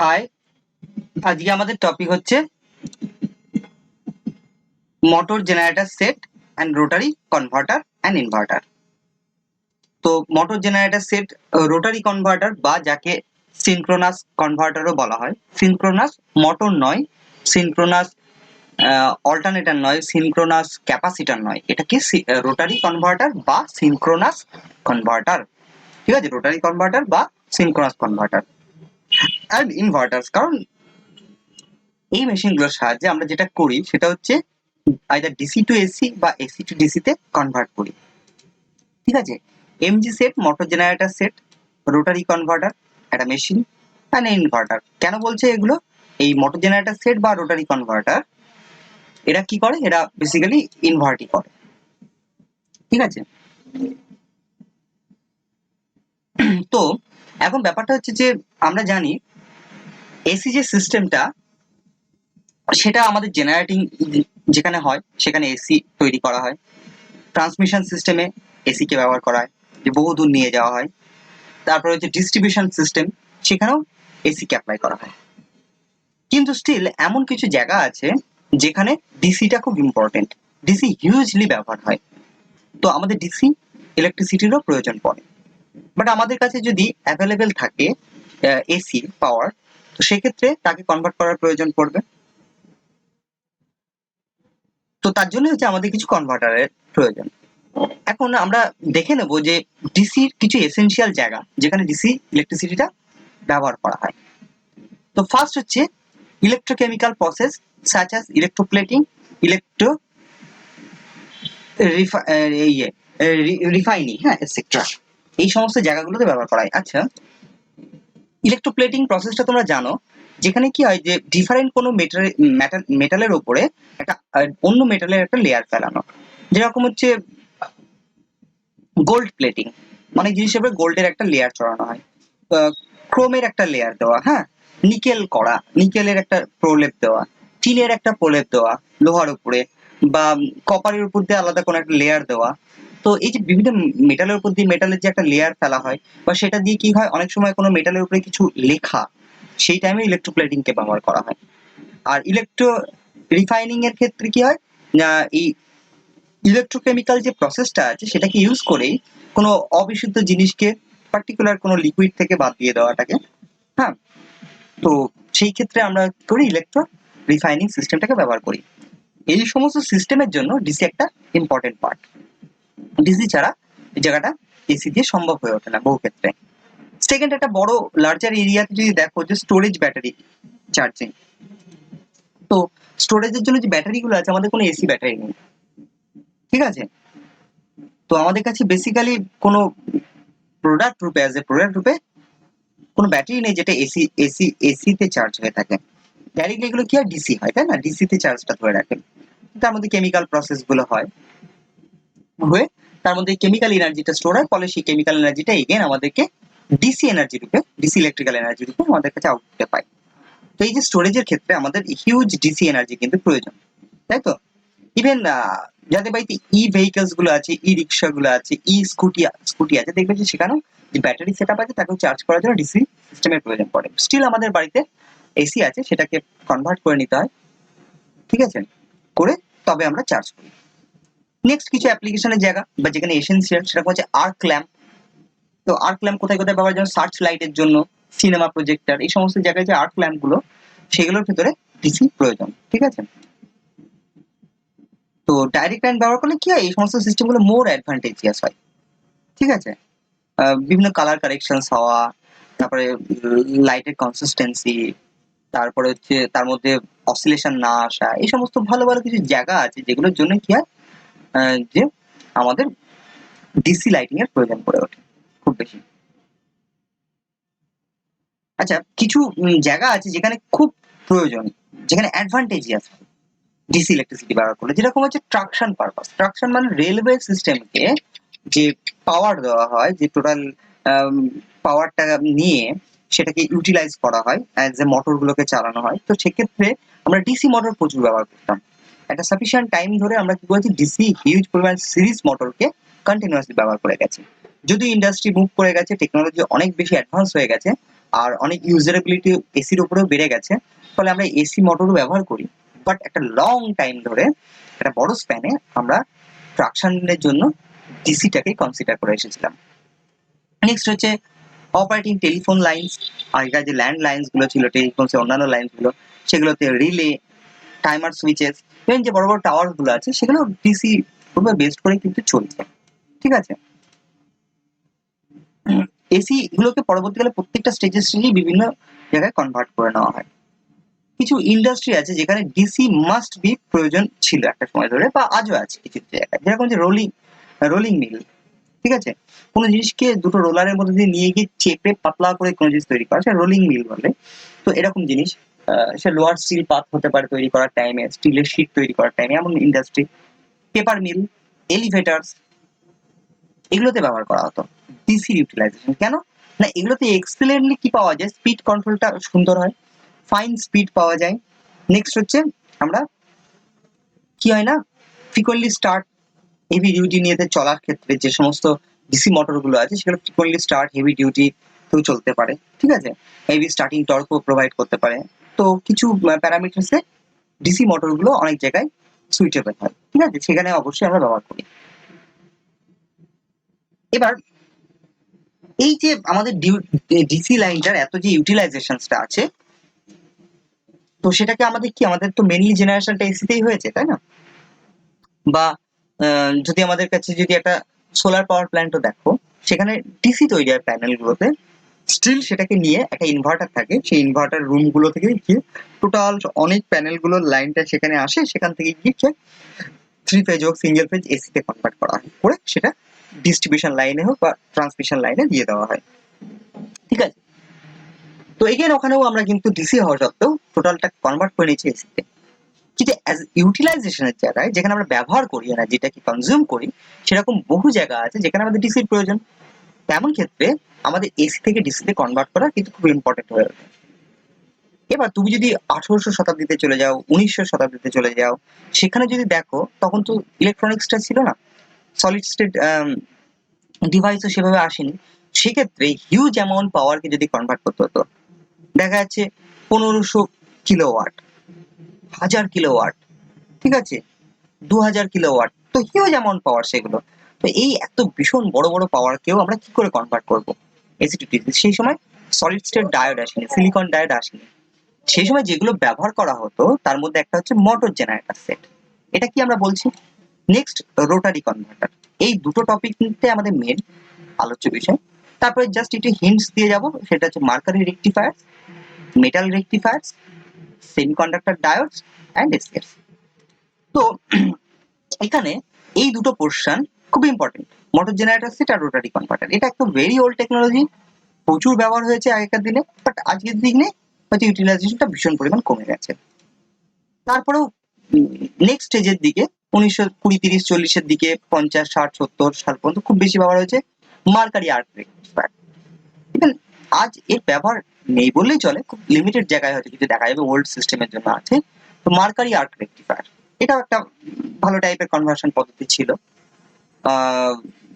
High, আজকে আমাদের topic হচ্ছে motor generator set and rotary converter and inverter. তো motor generator set, rotary converter বা যাকে সিনক্রোনাস কনভার্টারও বলা হয়। সিনক্রোনাস মোটর নয়, সিনক্রোনাস অল্টারনেটর নয়, সিনক্রোনাস ক্যাপাসিটর নয়, এটা কি রোটারি কনভার্টার বা সিনক্রোনাস কনভার্টার। ঠিক আছে, রোটারি কনভার্টার বা সিনক্রোনাস কনভার্টার অ্যান্ড ইনভার্টার। কারণ এই মেশিনগুলোর সাহায্যে আমরা যেটা করি সেটা হচ্ছে আইদার ডিসি টু এসি বা এসি টু ডিসি তে কনভার্ট করি। ঠিক আছে, MG set, motor generator set, rotary converter, একটা মেশিন অ্যান্ড ইনভার্টার। কেন বলছে এগুলো? এই মোটর জেনারেটর সেট বা রোটারি কনভার্টার এরা কি করে? এরা বেসিক্যালি ইনভার্টই করে। ঠিক আছে, তো এখন ব্যাপারটা হচ্ছে যে আমরা জানি এসি যে সিস্টেমটা সেটা আমাদের জেনারেটিং যেখানে হয় সেখানে এসি তৈরি করা হয়। ট্রান্সমিশন সিস্টেমে এসি কে ব্যবহার করা হয়, যে বহু দূর নিয়ে যাওয়া হয়। তারপরে হচ্ছে ডিস্ট্রিবিউশন সিস্টেম, সেখানেও এসি কে অ্যাপ্লাই করা হয়। কিন্তু স্টিল এমন কিছু জায়গা আছে যেখানে ডিসিটা খুব ইম্পর্টেন্ট, ডিসি হিউজলি ব্যবহার হয়। তো আমাদের ডিসি ইলেকট্রিসিটিরও প্রয়োজন পড়ে, বাট আমাদের কাছে যদি অ্যাভেলেবেল থাকে এসি পাওয়ার, তো সেক্ষেত্রে তাকে কনভার্ট করার প্রয়োজন পড়বে। তো তার জন্য হচ্ছে আমাদের কিছু কনভার্টারের প্রয়োজন। এখন আমরা দেখে নেব যে ডিসির কিছু এসেনশিয়াল জায়গা যেখানে ডিসি ইলেকট্রিসিটিটা ব্যবহার করা হয়। তো ফার্স্ট হচ্ছে electrochemical process such as electroplating, electro refining, হ্যাঁ, এটসেট্রা। এই সমস্ত জায়গাগুলোতে ব্যবহার করা হয়। আচ্ছা, ইলেকট্রোপ্লেটিং প্রসেসটা তোমরা জানো, যেখানে কি হয় যে ডিফারেন্ট কোনো মেটালের উপরে একটা অন্য মেটালের একটা লেয়ার ফেলানো। যেরকম হচ্ছে গোল্ড প্লেটিং, অনেক জিনিসের উপরে গোল্ডের একটা লেয়ার চড়ানো হয়, ক্রোমের একটা লেয়ার দেওয়া, হ্যাঁ, নিকেল করা, নিকেলের একটা প্রলেপ দেওয়া, টিনের একটা প্রলেপ দেওয়া লোহার উপরে, বা কপারের উপর দিয়ে আলাদা কোনো একটা লেয়ার দেওয়া। তো এই যে বিভিন্ন মেটালের উপর দিয়ে মেটালের যে একটা লেয়ার ফেলা হয়, বা সেটা দিয়ে কি হয়, অনেক সময় কোনো মেটালের উপরে কিছু লেখা, সেই টাইমে ইলেকট্রোপ্লেটিং কে ব্যবহার করা হয়। আর ইলেকট্রো রিফাইনিং এর ক্ষেত্রে কি হয় না, এই ইলেকট্রোকেমিক্যাল যে প্রসেসটা আছে সেটাকে ইউজ করেই কোনো অবিশুদ্ধ জিনিসকে পার্টিকুলার কোনো লিকুইড থেকে বাদ দিয়ে দেওয়াটাকে, হ্যাঁ। তো সেই ক্ষেত্রে আমরা করি ইলেকট্রো রিফাইনিং সিস্টেমটাকে ব্যবহার করি। এই সমস্ত সিস্টেমের জন্য ডিসি একটা ইম্পর্টেন্ট পার্ট। ডিসি ছাড়া এই জায়গাটা এসি দিয়ে সম্ভব হয়ে ওঠে না বহু ক্ষেত্রে। সেকেন্ড, একটা বড় লার্জার এরিয়াতে যদি দেখো যে স্টোরেজ ব্যাটারি চার্জিং, তো স্টোরেজের জন্য যে ব্যাটারিগুলো আছে, আমাদের কোনো এসি ব্যাটারি নেই। ঠিক আছে, তো আমাদের কাছে বেসিক্যালি কোনো প্রোডাক্ট রূপে, অ্যাজ এ প্রোডাক্ট রূপে কোনো ব্যাটারি নেই যেটা এসি তে চার্জ হয়ে থাকে। ডাইরেক্টলি এগুলো কি হয়, ডিসি হয়, তাই না? ডিসি তে চার্জটা ধরে রাখে। তার মধ্যে কেমিক্যাল প্রসেস গুলো হয়, হয়ে তার মধ্যে কেমিক্যাল এনার্জিটা স্টোর হয়, ফলে সেই কেমিক্যাল এনার্জিটা এগেন আমাদেরকে ডিসি এনার্জি রূপে, ডিসি ইলেকট্রিক্যাল এনার্জি রূপে আমাদের কাছে আউটপুটে পাই। তো এই যে স্টোরেজের ক্ষেত্রে আমাদের হিউজ ডিসি এনার্জি কিন্তু প্রয়োজন, তাই তো? ইভেন যাদের বাড়িতে ই ভেহিকলস গুলো আছে, ই রিক্সা গুলো আছে, স্কুটি আছে, দেখবে যে সেখানেও যে ব্যাটারি সেট আপ আছে তাকেও চার্জ করার জন্য ডিসি সিস্টেমের প্রয়োজন পড়ে। স্টিল আমাদের বাড়িতে এসি আছে, সেটাকে কনভার্ট করে নিতে হয়, ঠিক আছে, করে তবে আমরা চার্জ করি। নেক্সট কিছু অ্যাপ্লিকেশনের জায়গা বা যেখানে এসেনশিয়াল, সেটা হচ্ছে আর্ক ল্যাম্প। তো আর্ক ল্যাম্প কোথায় কোথায় ব্যবহার, যেমন সার্চ লাইটের জন্য, সিনেমা প্রজেক্টর, এই সমস্ত জায়গায় যে আর্ক ল্যাম্প গুলো, সেগুলোর ভিতরে ডিসি প্রয়োজন। ঠিক আছে, তো ডাইরেক্ট লাইন ব্যবহার করলে কি হয়, এই সমস্ত সিস্টেম গুলো মোর অ্যাডভান্টেজিয়াস হয়। ঠিক আছে, বিভিন্ন কালার কারেকশনস হওয়া, তারপরে লাইটের কনসিস্টেন্সি, তারপরে হচ্ছে তার মধ্যে অসিলেশন না আসা, এই সমস্ত ভালো ভালো কিছু জায়গা আছে যেগুলোর জন্য কি হয়, যে আমাদের ডিসি লাইটিং এর প্রয়োজন পড়ে ওঠে খুব বেশি। আচ্ছা, কিছু জায়গা আছে যেখানে খুব প্রয়োজন, যেখানে অ্যাডভান্টেজিয়াস ডিসি ইলেকট্রিসিটি ব্যবহার করলে, যেরকম হচ্ছে ট্রাকশন পারপাস। ট্রাকশন মানে রেলওয়ে সিস্টেমকে যে পাওয়ার দেওয়া হয়, যে টোটাল পাওয়ারটা নিয়ে সেটাকে ইউটিলাইজ করা হয়, যে মোটর গুলোকে চালানো হয়। তো সেক্ষেত্রে আমরা ডিসি মোটর প্রচুর ব্যবহার করতাম। একটা সাফিসিয়েন্ট টাইম ধরে আমরা কি করেছি, ডিসি হিউজ পরিমাণ সিরিজ মোটরকে কন্টিনিউয়াসলি ব্যবহার করে গেছি। যদি ইন্ডাস্ট্রি মুভ করে গেছে, টেকনোলজি অনেক বেশি অ্যাডভান্স হয়ে গেছে, আর অনেক ইউজারেবিলিটি এসির উপরেও বেড়ে গেছে, ফলে আমরা এসি মোটরও ব্যবহার করি, বাট একটা লং টাইম ধরে একটা বড় স্প্যানে আমরা ট্রাকশনের জন্য ডিসিটাকে কনসিডার করে এসেছিলাম। নেক্সট হচ্ছে অপারেটিং টেলিফোন লাইন্স। আগেকার যে ল্যান্ড লাইন্স গুলো ছিল, টেলিফোনের অন্যান্য লাইন্স গুলো, সেগুলোতে রিলে, টাইমার সুইচেস, ইভেন যে বড় বড় টাওয়ার গুলো আছে সেগুলো ডিসি উপর বেসড করে কিন্তু চলছে। ঠিক আছে, এসি গুলোকে পরবর্তীকালে প্রত্যেকটা স্টেজে বিভিন্ন জায়গায় কনভার্ট করে নেওয়া হয়। কিছু ইন্ডাস্ট্রি আছে যেখানে ডিসি মাস্ট বি প্রয়োজন ছিল একটা সময় ধরে, বা আজও আছে কিছু জায়গায়, যেরকম যে রোলিং মিল। ঠিক আছে, কোনো জিনিসকে দুটো রোলারের মধ্যে দিয়ে নিয়ে গিয়ে চেপে পাতলা করে কোনো জিনিস তৈরি করা, সেটা রোলিং মিল বলে। তো এরকম জিনিস, সে লোয়ার স্টিল পাত হতে পারে তৈরি করার টাইমে, স্টিলের শিট তৈরি করার টাইমে, এমন ইন্ডাস্ট্রি। পেপার মিল, এলিভেটার্স, এগুলোতে ব্যবহার করা হতো ডিসি ইউটিলাইজেশন। কেন না, এগুলোতে এক্সেলেন্টলি কি পাওয়া যায়, স্পিড কন্ট্রোলটা সুন্দর হয়, ফাইন স্পিড পাওয়া যায়। নেক্সট হচ্ছে আমরা কি হয় না, ফ্রিকোয়েন্টলি স্টার্ট, হেভি ডিউটি নিয়ে চলার ক্ষেত্রে যে সমস্ত ডিসি মোটর গুলো আছে সেগুলো ফ্রিকোয়েন্টলি স্টার্ট, হেভি ডিউটি তেও চলতে পারে। ঠিক আছে, হেভি স্টার্টিং টর্কও প্রোভাইড করতে পারে। তো কিছু প্যারামিটার্সে ডিসি মোটর গুলো অনেক জায়গায় সুইটেবল হয়। ঠিক আছে, সেখানে অবশ্যই আমরা ব্যবহার করি। এবার এই যে আমাদের ডিসি লাইনটার এত যে ইউটিলাইজেশনটা আছে, তো সেটাকে আমাদের তো মেনলি জেনারেশনটা এসিতেই হয়েছে, তাই না? বা যদি আমাদের কাছে যদি একটা সোলার পাওয়ার প্ল্যান্টও দেখো, সেখানে ডিসি তৈরি হয় প্যানেলগুলোতে, স্টিল সেটাকে নিয়ে একটা ইনভার্টার থাকে, সেই ইনভার্টার রুমগুলো থেকে গিয়ে টোটাল অনেক প্যানেলগুলোর লাইনটা সেখানে আসে, সেখান থেকে গিয়ে থ্রি ফেজ হোক সিঙ্গেল ফেজ এসিতে কনভার্ট করা হয়, করে সেটা ডিস্ট্রিবিউশন লাইনে হোক বা ট্রান্সমিশন লাইনে দিয়ে দেওয়া হয়। ঠিক আছে, তো এগেন ওখানেও আমরা কিন্তু ডিসি হওয়া সত্ত্বেও টোটালটা কনভার্ট করে নিয়েছি এসিতে। কিন্তু অ্যাজ ইউটিলাইজেশনের জায়গায় যেখানে আমরা ব্যবহার করি না, যেটাকে কনজিউম করি, সেরকম বহু জায়গা আছে যেখানে আমাদের ডিসির প্রয়োজন। তেমন ক্ষেত্রে আমাদের এসি থেকে ডিসিতে কনভার্ট করা কিন্তু খুব ইম্পর্টেন্ট হয়ে ওঠে। এবার তুমি যদি 1800 শতাব্দীতে চলে যাও, 1900 শতাব্দীতে চলে যাও, সেখানে যদি দেখো তখন তো ইলেকট্রনিক্সটা ছিল না, সলিড স্টেট ডিভাইসও সেভাবে আসেনি। সেক্ষেত্রে হিউজ অ্যামাউন্ট পাওয়ারকে যদি কনভার্ট করতে হতো, দেখা যাচ্ছে 1500 কিলোওয়াট, 1000 কিলোওয়াট, ঠিক আছে, 2000 কিলোওয়াট, তো হিউজ অ্যামাউন্ট পাওয়ার সেগুলো। তো এই এত ভীষণ বড় বড় পাওয়ারকেও আমরা কি করে কনভার্ট করবো এসি টু ডিসি? সেই সময় সলিড স্টেট ডায়োড আসেনি, সিলিকন ডায়োড আসেনি। সেই সময় যেগুলো ব্যবহার করা হতো তার মধ্যে একটা হচ্ছে মোটর জেনারেটর সেট। এটা কি আমরা বলছি। Next, rotary converter. এই দুটো টপিক নিতে আমাদের মেন আলোচ্য বিষয়। তারপরে জাস্ট একটু হিন্টস দিয়ে যাব, সেটা হচ্ছে mercury rectifier, metal rectifier, semiconductor diodes and escapes. তো এখানে এই দুটো পোর্শন খুব ইম্পর্টেন্ট, মোটর জেনারেটর সেট আর রোটারি কনভার্টার। এটা একটা ভেরি ওল্ড টেকনোলজি, প্রচুর ব্যবহার হয়েছে আগেকার দিনে, বাট আজকের দিনে হয়তো ইউটিলাইজেশনটা ভীষণ পরিমাণ কমে গেছে। তারপরেও নেক্সট স্টেজের দিকে 1920, 30, 40-এর দিকে, 50, 60, 70 সাল পর্যন্ত খুব বেশি ব্যবহার হয়েছে মার্কারি আর্ক রেকটিফায়ার। ইভেন আজ এর ব্যবহার নেই বললেই চলে, খুব লিমিটেড জায়গায় হয়তো কিছু দেখা যাবে ওল্ড সিস্টেমের জন্য আছে। তো মার্কারি আর্ক রেকটিফায়ার এটাও একটা ভালো টাইপের কনভার্সন পদ্ধতি ছিল,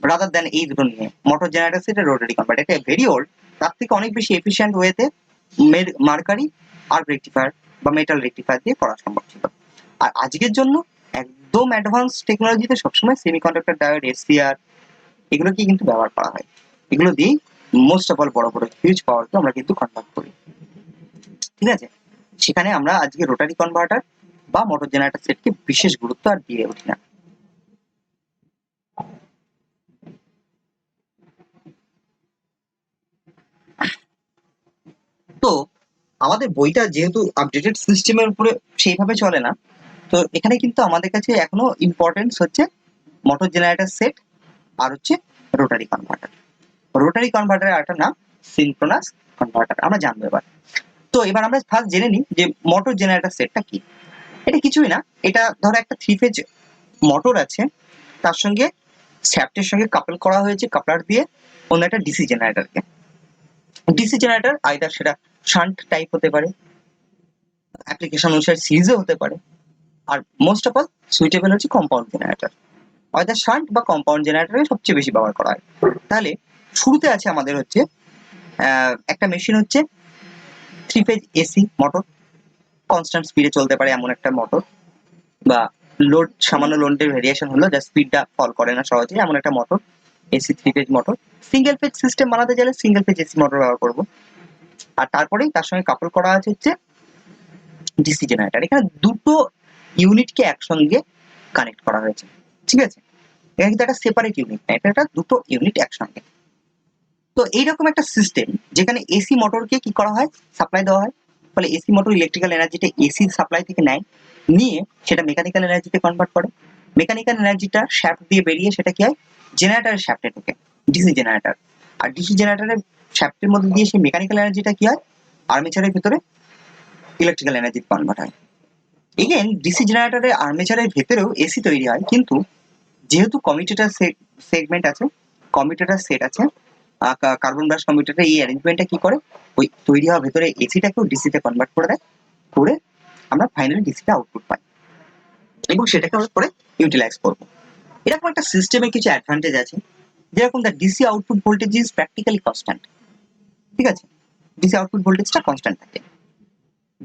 রাদার দ্যান এই দুটো নিয়ে মোটর জেনারেটর সেট আর রোটারি কনভার্টার। এটা ভেরি ওল্ড, তার থেকে অনেক বেশি এফিশিয়েন্ট ওয়েতে মার্কারি আর্ক রেকটিফায়ার বা মেটাল রেকটিফায়ার দিয়ে করা সম্ভব ছিল। আর আজকের জন্য একদম অ্যাডভান্স টেকনোলজিতে সবসময় সেমিকন্ডাক্টর ডায়োড, এসসিআর, এগুলোকে কিন্তু ব্যবহার করা হয়। এগুলো দিয়েই মোস্ট অফ অল বড় বড় হিউজ পাওয়ারকে আমরা কিন্তু কনভার্ট করি। ঠিক আছে, সেখানে আমরা আজকে রোটারি কনভার্টার বা মোটর জেনারেটর সেটকে বিশেষ গুরুত্ব আর দিয়ে উঠি না। তো আমাদের বইটা যেহেতু আপডেটেড সিস্টেমের উপরে সেইভাবে চলে না, তো এখানে কিন্তু আমাদের কাছে এখনো ইম্পর্টেন্স হচ্ছে মোটর জেনারেটর সেট আর হচ্ছে রোটারি কনভার্টার। রোটারি কনভার্টারের আরেকটা নাম সিনক্রোনাস কনভার্টার, আমরা জানবো এবার। তো এবার আমরা ফার্স্ট জেনে নিই যে মোটর জেনারেটর সেটটা কি। এটা কিছুই না, এটা ধরো একটা থ্রি ফেজ মোটর আছে, তার সঙ্গে শ্যাফটের সঙ্গে কাপল করা হয়েছে কাপলার দিয়ে অন্য একটা ডিসি জেনারেটরকে। ডিসি জেনারেটর আইদার সেটা শান্ট টাইপ হতে পারে, অ্যাপ্লিকেশন অনুসারে সিরিজও হতে পারে, আর মোস্ট অফ অল সুইটেবল হচ্ছে কম্পাউন্ড জেনারেটর। শান্ট বা কম্পাউন্ড জেনারেটরে সবচেয়ে বেশি ব্যবহার করা হয়। তাহলে শুরুতে আছে আমাদের হচ্ছে একটা মেশিন হচ্ছে 3 ফেজ এসি মোটর, কনস্ট্যান্ট স্পিডে চলতে পারে এমন একটা মোটর, বা লোড সামান্য লোডের ভেরিয়েশন হলো, যা স্পিডটা ফল করে না সহজে, এমন একটা motor AC 3 phase motor. Single phase system বানাতে চাইলে সিঙ্গেল ফেজ এসি মোটর ব্যবহার করব। আর তারপরেই তার সঙ্গে কাপল করা আছে হচ্ছে ডিসি জেনারেটর। এখানে দুটো ইউনিটকে একসঙ্গে কানেক্ট করা হয়েছে, ঠিক আছে? এখানে কিন্তু একটা সেপারেট ইউনিট না, এটা একটা দুটো ইউনিট একসঙ্গে। তো এইরকম একটা সিস্টেম যেখানে এসি মোটরকে কি করা হয়, সাপ্লাই দেওয়া হয়, ফলে এসি মোটর ইলেকট্রিক্যাল এনার্জিটা এসি সাপ্লাই থেকে নেয়, নিয়ে সেটা মেকানিক্যাল এনার্জিতে কনভার্ট করে। মেকানিক্যাল এনার্জিটা শ্যাফট দিয়ে বেরিয়ে সেটা কি হয়, জেনারেটরের শ্যাফটে ঢোকে, ডিসি জেনারেটর। আর ডিসি জেনারেটরের শ্যাফটের মধ্যে দিয়ে সেই মেকানিক্যাল এনার্জিটা কি হয়, আর্মেচারের ভিতরে ইলেকট্রিক্যাল এনার্জি কনভার্ট হয়। এগেন ডিসি জেনারেটরের আর্মেচারের ভেতরেও এসি তৈরি হয়, কিন্তু যেহেতু কমিউটেটর সেগমেন্ট আছে, কমিউটেটর সেট আছে, কার্বন ব্রাশ কমিউটেটর, এই অ্যারেঞ্জমেন্টটা কি করে, ওই তৈরি হওয়া ভেতরে এসিটাকেও ডিসিতে কনভার্ট করে দেয়, করে আমরা ফাইনালি ডিসিটা আউটপুট পাই এবং সেটাকে আমরা পরে ইউটিলাইজ করবো। এরকম একটা সিস্টেমে কিছু অ্যাডভান্টেজ আছে, যেরকম the DC output voltage is practically constant, ঠিক আছে? ডিসি আউটপুট ভোল্টেজটা কনস্ট্যান্ট থাকে।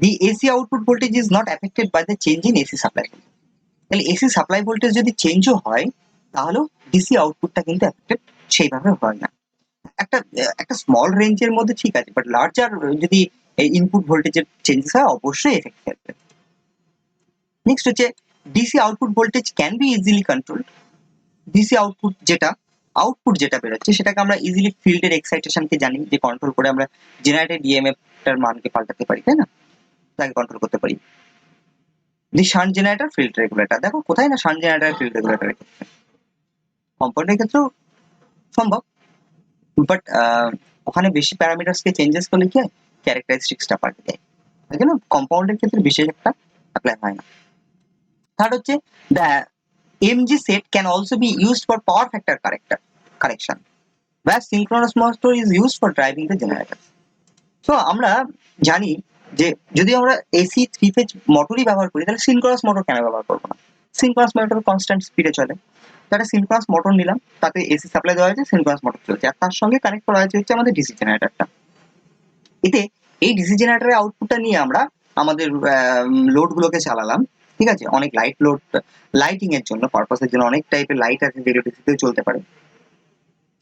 The AC output voltage is not affected by the change in AC supply. তাহলে এসি সাপ্লাই ভোল্টেজ যদি চেঞ্জও হয়, তাহলেও ডিসি আউটপুটটা কিন্তু অ্যাফেক্টেড সেইভাবে হয় না। একটা একটা স্মল রেঞ্জের মধ্যে ঠিক আছে, বাট লার্জার যদি ইনপুট ভোল্টেজের চেঞ্জেস হয়, অবশ্যই এফেক্ট ফেলবে। নেক্সট হচ্ছে DC output voltage can be easily control. DC output যেটা বেরোচ্ছে সেটাকে আমরা ইজিলি ফিল্ডের এক্সাইটেশনকে জানি যে কন্ট্রোল করে আমরা জেনারেটেড ইএমএফ টার মানকে পাল্টাতে পারি, তাই না? তাকে কন্ট্রোল করতে পারি। দি শান্ট জেনারেটর ফিল্ড রেগুলেটর, দেখো কোথায় না শান্ট জেনারেটর ফিল্ড রেগুলেটরের ক্ষেত্রে, কম্পাউন্ডের ক্ষেত্রেও সম্ভব, বাট ওখানে বেশি প্যারামিটারসকে চেঞ্জেস করলে কি হয়, ক্যারেক্টারিস্টিক্সটা পাল্টে যায়, তাই জন্য কম্পাউন্ডের ক্ষেত্রে বিশেষ একটা অ্যাপ্লাই হয় না। থার্ড হচ্ছে the MG set can also be used for power factor correction, where synchronous motor is used for driving the generator. So আমরা জানি যে যদি আমরা এসি 3 ফেজ মোটরই ব্যবহার করি, তাহলে সিনক্রোনাস মোটর কেন ব্যবহার করবো না? সিনক্রোনাস মোটর কনস্ট্যান্ট স্পিডে চলে, তাহলে সিনক্রোনাস মোটর নিলাম, তাতে এসি সাপ্লাই দেওয়া হয়েছে, সিনক্রোনাস মোটর চলছে, আর তার সঙ্গে কানেক্ট করা হয়েছে হচ্ছে আমাদের ডিসি জেনারেটরটা। এতে এই ডিসি জেনারেটরের আউটপুটটা নিয়ে আমরা আমাদের লোড গুলোকে চালালাম, ঠিক আছে? অনেক লাইট লোড, লাইটিং এর জন্য পারপাসের জন্য অনেক টাইপের লাইট আছে যেগুলো ডিসিতেও চলতে পারে,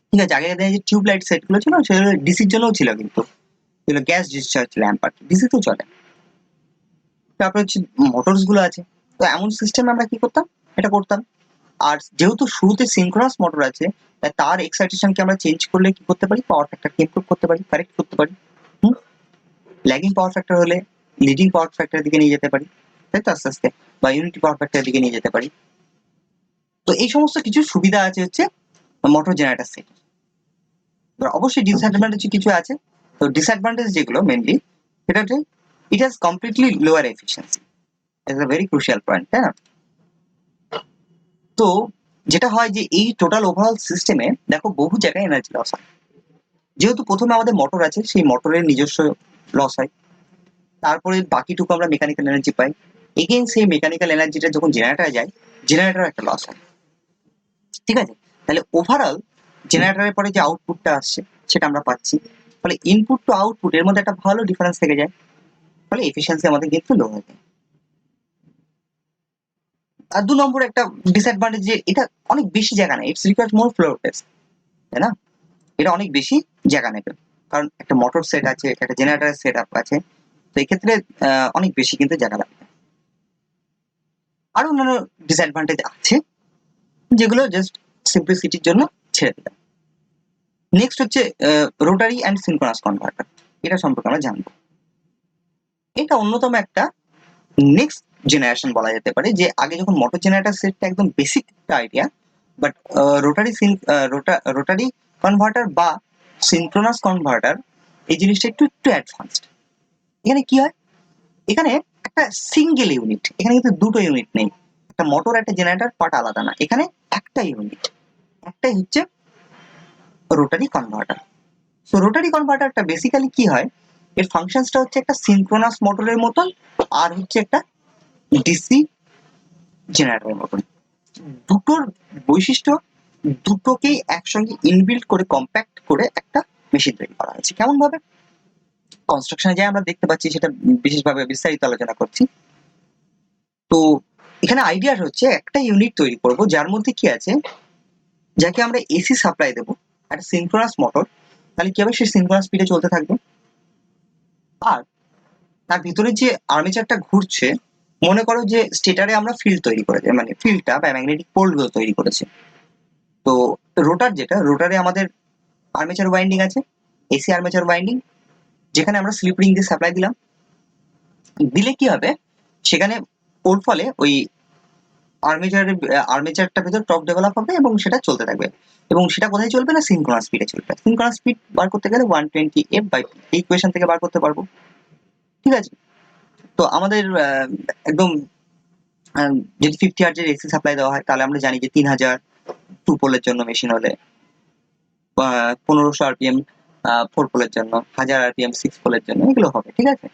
ঠিক আছে? আগে যে টিউব লাইট সেট গুলো ছিল সেগুলো ডিসির জন্যও ছিল, কিন্তু যেগুলো গ্যাস ডিসচার্জ ল্যাম্প আর ডিসিতেও চলে। তারপর হচ্ছে মোটরস গুলো আছে, তো এমন সিস্টেম আমরা কি করতাম, এটা করতাম। আর যেহেতু শুরুতে সিনক্রোনাস মোটর আছে, তাই তার এক্সাইটেশনকে আমরা চেঞ্জ করলে কি করতে পারি, পাওয়ার ফ্যাক্টরকে ইমপ্রুভ করতে পারি, কারেক্ট করতে পারি। ল্যাগিং পাওয়ার ফ্যাক্টর হলে লিডিং পাওয়ার ফ্যাক্টরের দিকে নিয়ে যেতে পারি, তাই তো, আস্তে আস্তে, বা ইউনিটি পাওয়ার ফ্যাক্টরের দিকে নিয়ে যেতে পারি। তো এই সমস্ত কিছু সুবিধা আছে হচ্ছে মোটর জেনারেটর সেট। অবশ্যই ডিসঅ্যাডভান্টেজ কিছু আছে। তো ডিসঅ্যাডভান্টেজ যেগুলো মেনলি, সেটা হচ্ছে it has completely lower efficiency, it's a very crucial point, তাই না? তো যেটা হয় যে এই টোটাল ওভারঅল সিস্টেমে দেখো বহু জায়গায় এনার্জি লস হয়। যেহেতু প্রথমে আমাদের মোটর আছে, সেই মোটরের নিজস্ব লস হয়, তারপরে বাকিটুকু আমরা মেকানিক্যাল এনার্জি পাই, এগেইন সেই মেকানিক্যাল এনার্জিটা যখন জেনারেটরে যায়, জেনারেটর একটা লস হয়, ঠিক আছে? তাহলে ওভারঅল জেনারেটরের পরে যে আউটপুটটা আসছে সেটা আমরা পাচ্ছি, ফলে ইনপুট টু আউটপুট এর মধ্যে একটা ভালো ডিফারেন্স থেকে যায়, ফলে এফিসিয়েন্সি আমাদের কিন্তু লো হয়ে যায়। আর 2 নম্বর একটা ডিসঅ্যাডভান্টেজ যে এটা অনেক বেশি জায়গা নেয়, it's requires more floor space, তাই না? এটা অনেক বেশি জায়গা নেবে, কারণ একটা মোটর সেট আছে, একটা জেনারেটরের সেট আপ আছে, তো এই ক্ষেত্রে অনেক বেশি কিন্তু জায়গা লাগবে। আরো অন্যান্য ডিসঅ্যাডভান্টেজ আছে যেগুলো জাস্ট সিম্পলিসিটির জন্য ছেড়ে দিলাম। নেক্সট হচ্ছে রোটারি অ্যান্ড সিনক্রোনাস কনভার্টার, এটা সম্পর্কে আমরা জানবো। এটা অন্যতম একটা নেক্সট জেনারেশন বলা যেতে পারে, যে আগে যখন মোটর জেনারেটর সেটটা একদম বেসিক একটা আইডিয়া, বাট রোটারি কনভার্টার বা সিনক্রোনাস কনভার্টার এই জিনিসটা একটু একটু অ্যাডভান্সড। এখানে কি হয়, এখানে একটা সিঙ্গেল ইউনিট, এখানে কিন্তু দুটো ইউনিট নেই, একটা মোটর একটা জেনারেটর পার্ট আলাদা না, এখানে একটা ইউনিট, একটাই হচ্ছে রোটারি কনভার্টার। সো রোটারি কনভার্টারটা বেসিক্যালি কি হয়, এর ফাংশনসটা হচ্ছে একটা সিনক্রোনাস মোটরের মতন, আর হচ্ছে একটা ডিসি জেনারেটরের মতন। দুটোর বৈশিষ্ট্য দুটোকেই একসঙ্গে ইনবিল্ট করে কম্প্যাক্ট করে একটা মেশিন তৈরি করা হয়েছে। কেমন ভাবে? কনস্ট্রাকশনে যাই আমরা দেখতে পাচ্ছি, সেটা বিশেষভাবে বিস্তারিত আলোচনা করছি। তো এখানে আইডিয়াটা হচ্ছে একটা ইউনিট তৈরি করব যার মধ্যে কি আছে, যাকে আমরা এসি সাপ্লাই দেবো, একটা সিনক্রোনাস মোটর, তাহলে কি হবে, সে সিনক্রোনাস স্পিডে চলতে থাকবে। আর তার ভিতরে যে আর্মেচারটা ঘুরছে, মনে করো যে স্টেটারে আমরা ফিল্ড তৈরি করেছি, মানে ফিল্ডটা বা ম্যাগনেটিক পোলগুলো তৈরি করেছে। তো রোটার, যেটা রোটারে আমাদের আর্মেচার ওয়াইন্ডিং আছে, এসি আর্মেচার ওয়াইন্ডিং, যেখানে আমরা স্লিপ রিং দিয়ে সাপ্লাই দিলাম। দিলে কি হবে, সেখানে ওর ফলে ওই আর্মেচারটা ভেতর টর্ক ডেভেলপ হবে এবং সেটা চলতে থাকবে। এবং সেটা কোথায় চলবে না, সিনক্রোনাস স্পিডে চলবে। সিনক্রোনাস স্পিড বার করতে গেলে 120 F/P এই ইকুয়েশন থেকে বার করতে পারবো। ঠিক আছে? তো আমাদের একদম যদি 50 হার্জের এসি সাপ্লাই দেওয়া হয়, তাহলে আমরা জানি যে 3000 টু পোলের জন্য মেশিন হলে, 1500 আরপিএম 4 পোলের জন্য, 1000 আরপিএম 6 পোলের জন্য, এগুলো হবে। ঠিক আছে?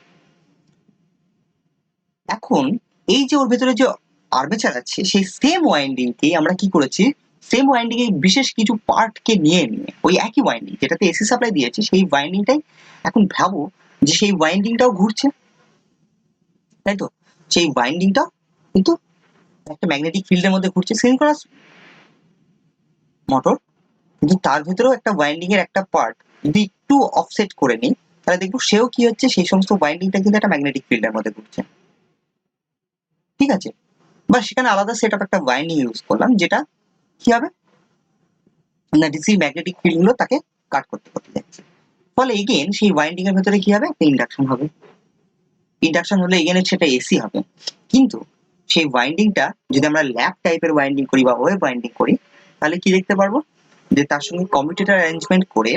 এখন এই যে ওর ভেতরে যে আর্মেচার আছে, সেই সেম ওয়াইন্ডিং কে আমরা কি করেছি, সেম ওয়াইন্ডিং এর বিশেষ কিছু পার্ট কে নিয়ে ওই একই ওয়াইন্ডিং যেটাতে এসি সাপ্লাই দিয়েছি, সেই ওয়াইন্ডিংটাই এখন ভাবো যে সেই ওয়াইন্ডিংটাও ঘুরছে, তাই তো? সেই ওয়াইন্ডিংটাও কিন্তু একটা ম্যাগনেটিক ফিল্ডের মধ্যে ঘুরছে, সিনক্রোনাস মোটর, কিন্তু তার ভেতরেও একটা ওয়াইন্ডিং এর একটা পার্ট যদি একটু অফসেট করে নিই, তাহলে দেখবো সেও কি হচ্ছে, সেই সমস্ত ওয়াইন্ডিংটা কিন্তু একটা ম্যাগনেটিক ফিল্ডের মধ্যে ঘুরছে। ঠিক আছে? বা সেখানে আলাদা সেট আপ একটা ওয়াইন্ডিং ইউজ করলাম, যেটা কি হবে না, ডিসি ম্যাগনেটিক ফিল্ড গুলো তাকে কাট করতে করতে যাচ্ছে। ফলে এগেন সেই ওয়াইন্ডিং এর ভেতরে কি হবে, একটা ইন্ডাকশন হবে। ইন্ডাকশন হলে এগেন সেটা এসি হবে। কিন্তু সেই ওয়াইন্ডিংটা যদি আমরা ল্যাপ টাইপের ওয়াইন্ডিং করি বা ওয়েভ ওয়াইন্ডিং করি, তাহলে কি দেখতে পারবো, যে তার সঙ্গে কমিউটেটর অ্যারেঞ্জমেন্ট করে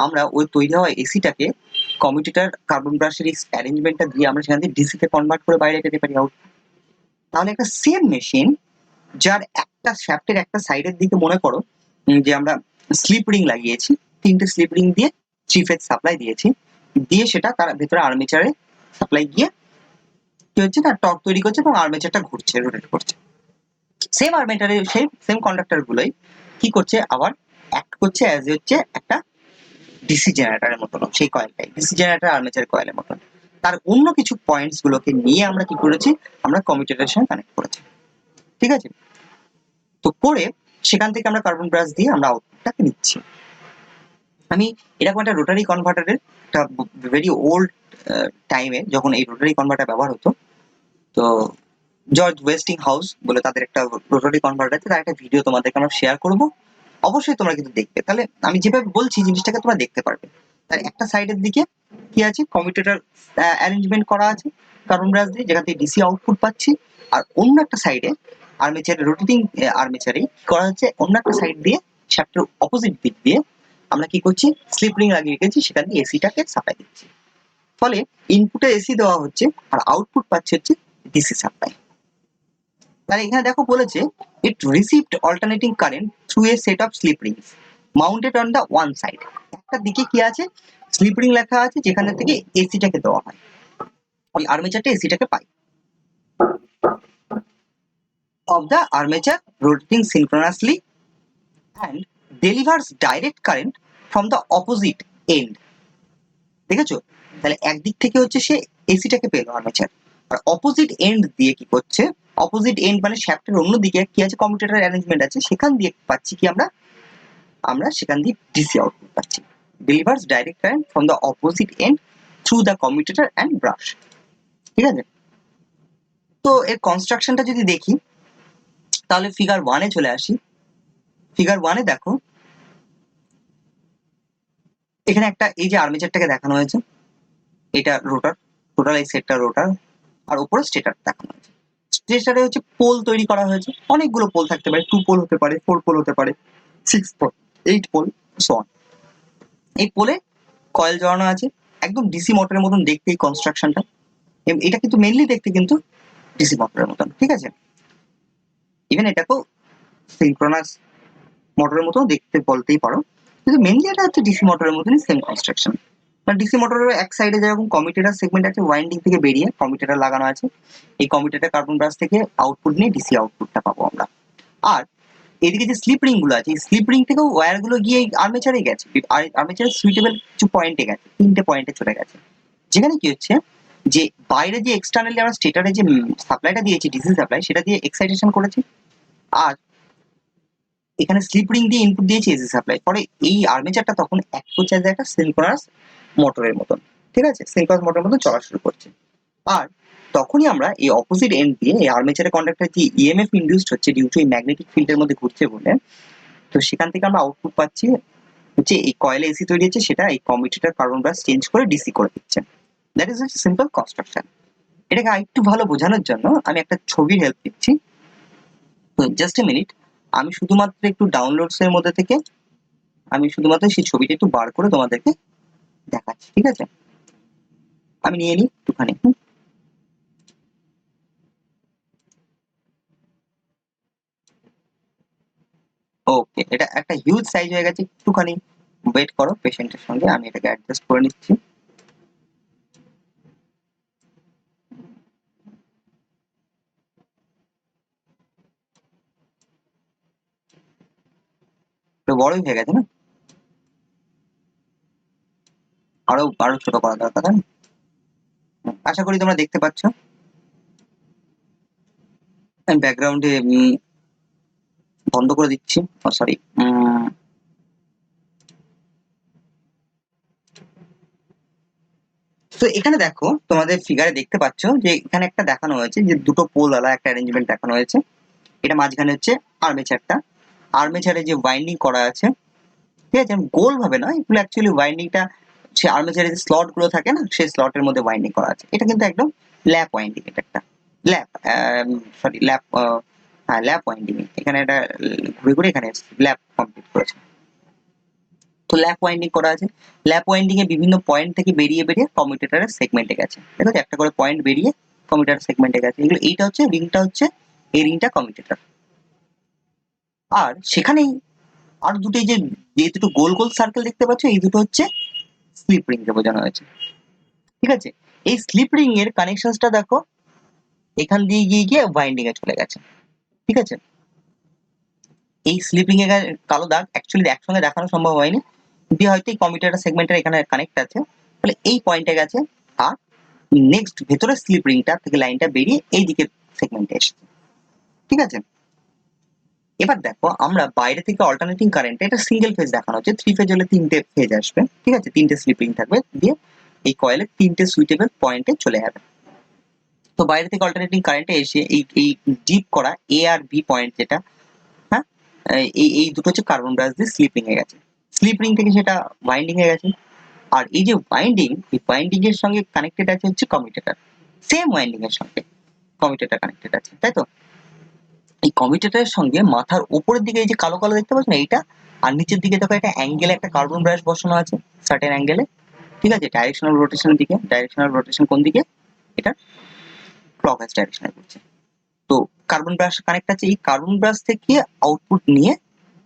আমরা ওই তৈরি হওয়া এসিটাকে কমিউটেটর কার্বন ব্রাশের অ্যারেঞ্জমেন্টটা দিয়ে আমরা সেখান থেকে ডিসিতে কনভার্ট করে বাইরে পেতে পারি আউট। তাহলে একটা সেম মেশিন, যার একটা শ্যাফটের একটা সাইডের দিকে মনে করো যে আমরা স্লিপ রিং লাগিয়েছি, 3টে স্লিপ রিং দিয়ে 3 ফেজ সাপ্লাই দিয়েছি, দিয়ে সেটা তার ভেতরে আর্মেচারে সাপ্লাই গিয়ে কি হচ্ছে না, টর্ক তৈরি করছে এবং আর্মেচারটা ঘুরছে, রোটেট করছে। সেম আর্মেচারের সেই সেম কন্ডাক্টর গুলোই কি করছে, আবার অ্যাক্ট করছে অ্যাজ হচ্ছে একটা ডিসি জেনারেটরের মতন, সেই কয়েলটাই ডিসি জেনারেটর আর্মেচার কয়েলের মতন। তার অন্য কিছু পয়েন্টস গুলোকে নিয়ে আমরা কি করেছি, আমরা কমিউটেটরের সঙ্গে কানেক্ট করেছি। ঠিক আছে? তো করে সেখান থেকে আমরা কার্বন ব্রাশ দিয়ে আমরা আউটপুটটাকে নিচ্ছি। আমি এরকম একটা রোটারি কনভার্টারের একটা ভেরি ওল্ড টাইমে, যখন এই রোটারি কনভার্টার ব্যবহার হতো, তো জর্জ ওয়েস্টিং হাউস বলে তাদের একটা রোটারি কনভার্টার আছে, তার একটা ভিডিও তোমাদেরকে আমরা শেয়ার করব, অবশ্যই তোমরা কিন্তু দেখবে। তাহলে আমি যেভাবে বলছি জিনিসটাকে তোমরা দেখতে পারবে। তার একটা সাইডের দিকে কি আছে, কমিউটেটর অ্যারেঞ্জমেন্ট করা আছে কার্বন ব্রাশ দিয়ে, যেখান থেকে ডিসি আউটপুট পাচ্ছি। আর অন্য একটা সাইডে আর্মেচার রোটেটিং আর্মেচারে কি করা হচ্ছে, অন্য একটা সাইড দিয়ে শ্যাফটের অপোজিট দিক দিয়ে আমরা কি করছি, স্লিপ রিং লাগিয়ে রেখেছি, সেখান দিয়ে এসিটাকে সাপ্লাই দিচ্ছি। ফলে ইনপুটে এসি দেওয়া হচ্ছে আর আউটপুট পাচ্ছে হচ্ছে ডিসি সাপ্লাই। তাহলে এখানে দেখো বলেছে, it received alternating current through a set of slip rings mounted on the one side. একটা দিকে কি আছে, স্লিপ রিং লেখা আছে, যেখানে থেকে এসিটাকে দেওয়া হয়, ওই আর্মেচারটা এসিটাকে পাই। of the armature rotating synchronously and delivers direct current from the opposite end. দেখেছো? তাহলে একদিক থেকে হচ্ছে সে এসিটাকে পেলো আর্মেচার, আর অপোজিট এন্ড দিয়ে কি করছে, অপোজিট এন্ড মানে শ্যাফটের অন্য দিকে কি আছে, কমিউটেটর অ্যারেঞ্জমেন্ট আছে, সেখান দিয়ে পাচ্ছি কি আমরা, আমরা সেখান দিয়ে ডিসি আউটপুট পাচ্ছি। delivers direct current from the opposite end through the commutator and brush. ঠিক আছে? তো এর কনস্ট্রাকশনটা যদি দেখি, তাহলে ফিগার 1-এ চলে আসি। ফিগার 1-এ দেখো, এখানে একটা এই যে আর্মেচারটাকে দেখানো হয়েছে, এটা রোটার, টোটাল এই সেটটা রোটার, আর উপরে স্টেটার দেখানো হয়েছে। স্টেটারে হচ্ছে পোল তৈরি করা হয়েছে, অনেকগুলো পোল থাকতে পারে, 2 পোল হতে পারে, 4 পোল হতে পারে, 6 পোল, 8 পোল, সো অন। এই পোলে কয়েল জড়ানো আছে, একদম ডিসি মোটরের মতন দেখতে এই কনস্ট্রাকশনটা। এটা কিন্তু মেনলি দেখতে কিন্তু ডিসি মোটরের মতন। ঠিক আছে? ইভেন এটাকেও সিনক্রোনাস মোটরের মতো দেখতে বলতেই পারো, কিন্তু মেনলি এটা হচ্ছে ডিসি মোটরের মতনই সেম কনস্ট্রাকশন। ডিসি মোটরের এক সাইডে যেরকম কমিউটেটর সেগমেন্ট আছে, ওয়াইন্ডিং থেকে বেরিয়ে কমিউটেটর লাগানো আছে, এই কমিউটেটর কার্বন ব্রাশ থেকে আউটপুট নিয়ে ডিসি আউটপুটটা পাবো আমরা। আর এদিকে যে স্লিপ রিং গুলো আছে, এই স্লিপ রিং থেকেও ওয়্যার গুলো গিয়ে আর্মেচারে গেছে, আর্মেচারের সুইটেবল কিছু পয়েন্টে গেছে, 3টে পয়েন্টে চলে গেছে। যেখানে কি হচ্ছে যে বাইরে যে এক্সটার্নালি আমরা স্টেটরে যে সাপ্লাইটা দিয়েছি, ডিসি সাপ্লাই, সেটা দিয়ে এক্সাইটেশন করেছি, আর এখানে স্লিপ রিং দিয়ে ইনপুট দিয়েছি এসি সাপ্লাই। পরে এই আর্মেচারটা তখন এক পর্যায়ে একটা সিনক্রোনাস মোটরের মতন, ঠিক আছে, সিনক্রোনাস মোটরের মতন চলা শুরু করছে। আর তখনই আমরা এই অপোজিট এন্ড দিয়ে এই আর্মেচারের কন্ডাক্টর যে ইএমএফ ইনডিউসড হচ্ছে ডিউ টু এই ম্যাগনেটিক ফিল্ডের মধ্যে ঘুরছে বলে, তো সেখান থেকে আমরা আউটপুট পাচ্ছি হচ্ছে এই কয়েলে এসি তৈরি হচ্ছে, সেটা এই কমিউটেটর কার্বন ব্রাশ চেঞ্জ করে ডিসি করে দিচ্ছে। That is simple construction. এটাকে আরেকটু ভালো বোঝানোর জন্য আমি একটা ছবির হেল্প দিচ্ছি। তো জাস্ট এ মিনিট, আমি শুধুমাত্র একটু ডাউনলোডস এর মধ্যে থেকে আমি শুধুমাত্র সেই ছবিটা একটু বার করে তোমাদেরকে দেখাচ্ছি, ঠিক আছে? আমি নিয়ে নিই একটুখানি। ওকে, এটা একটা হিউজ সাইজ হয়ে গেছে, একটুখানি ওয়েট করো পেশেন্টের সঙ্গে, আমি এটাকে অ্যাডজাস্ট করে নিচ্ছি। তো বড়ই হয়ে গেছে না, আরো আরো ছোট করা দরকার, তাই না? আশা করি তোমরা দেখতে পাচ্ছ। আমি ব্যাকগ্রাউন্ডে বন্ধ করে দিচ্ছি, সরি। তো এখানে দেখো, তোমাদের ফিগারে দেখতে পাচ্ছ যে এখানে একটা দেখানো হয়েছে যে দুটো পোল আলা একটা অ্যারেঞ্জমেন্ট দেখানো হয়েছে। এটা মাঝখানে হচ্ছে আর্মেচারটা, আর্মেচারে যে ওয়াইন্ডিং করা আছে, ঠিক আছে, গোল ভাবে নয়, এগুলো অ্যাকচুয়ালি ওয়াইন্ডিংটা সে আর্মেচারের যে স্লট গুলো থাকে না, সেই স্লটের মধ্যে ওয়াইন্ডিং করা আছে। এটা কিন্তু একদম ল্যাপ ওয়াইন্ডিং, এটা একটা ল্যাপ, সরি ল্যাপ, হ্যাঁ ল্যাপ ওয়াইন্ডিং। এখানে এটা ঘুরে ঘুরে এখানে ল্যাপ কমপ্লিট করেছে। তো ল্যাপ ওয়াইন্ডিং করা আছে, ল্যাপ ওয়াইন্ডিং এ বিভিন্ন পয়েন্ট থেকে বেরিয়ে বেরিয়ে কমিউটেটরের সেগমেন্টে গেছে, ঠিক আছে, একটা করে পয়েন্ট বেরিয়ে কমিউটেটর সেগমেন্টে গেছে। এগুলো এইটা হচ্ছে রিংটা, হচ্ছে এই রিংটা কমিউটেটর। আর সেখানেই আর দুটো যে যে দুটো গোল গোল সার্কেল দেখতে পাচ্ছ, এই দুটো হচ্ছে স্লিপ রিং কে বোঝানো হয়েছে, ঠিক আছে। এই স্লিপ রিং এর কানেকশনসটা দেখো, এখান দিয়ে গিয়ে গিয়ে ওয়াইন্ডিং এ চলে গেছে, ঠিক আছে। এই স্লিপ রিং এর কালো দাগ অ্যাকচুয়ালি একসঙ্গে দেখানো সম্ভব হয়নি, দিয়ে হয়তো এই কমিউটেটর সেগমেন্টের এখানে কানেক্ট আছে, তাহলে এই পয়েন্টে গেছে। আর নেক্সট ভেতরে স্লিপ রিংটা থেকে লাইনটা বেরিয়ে এই দিকে সেগমেন্টে এসেছে, ঠিক আছে। এবার দেখো, আমরা বাইরে থেকে অল্টারনেটিং কারেন্ট, এটা সিঙ্গেল ফেজ দেখানো হচ্ছে, 3 ফেজ হলে 3টে ফেজ আসবে, ঠিক আছে, 3টে স্লিপ রিং থাকবে, দিয়ে এই কয়েলে 3টে সুইটেবল পয়েন্টে চলে যাবে। তো বাইরে থেকে অল্টারনেটিং কারেন্টে এসে এই এই ডিপ করা এ আর বি পয়েন্ট যেটা, হ্যাঁ, এই এই দুটো হচ্ছে কার্বন ব্রাশ দিয়ে স্লিপ রিং এ গেছে, স্লিপ রিং থেকে সেটা ওয়াইন্ডিং এ গেছে। আর এই যে ওয়াইন্ডিং, এই ওয়াইন্ডিং এর সঙ্গে কানেক্টেড আছে হচ্ছে কমিউটেটর, সেম ওয়াইন্ডিং এর সঙ্গে কমিউটেটর কানেক্টেড আছে, তাই তো। এই কমিউটেটরের সঙ্গে মাথার উপরের দিকে এই যে কালো কালো দেখতে পাচ্ছ না, এইটা, আর নিচের দিকে দেখো একটা অ্যাঙ্গেলে একটা কার্বন ব্রাশ বসানো আছে, সার্টেন অ্যাঙ্গেলে, ঠিক আছে, ডাইরেকশনাল রোটেশনের দিকে। ডাইরেকশনাল রোটেশন কোন দিকে? এটা ক্লকওয়াইজ ডাইরেকশনে ঘুরছে। তো কার্বন ব্রাশ কানেক্ট আছে, এই কার্বন ব্রাশ থেকে আউটপুট নিয়ে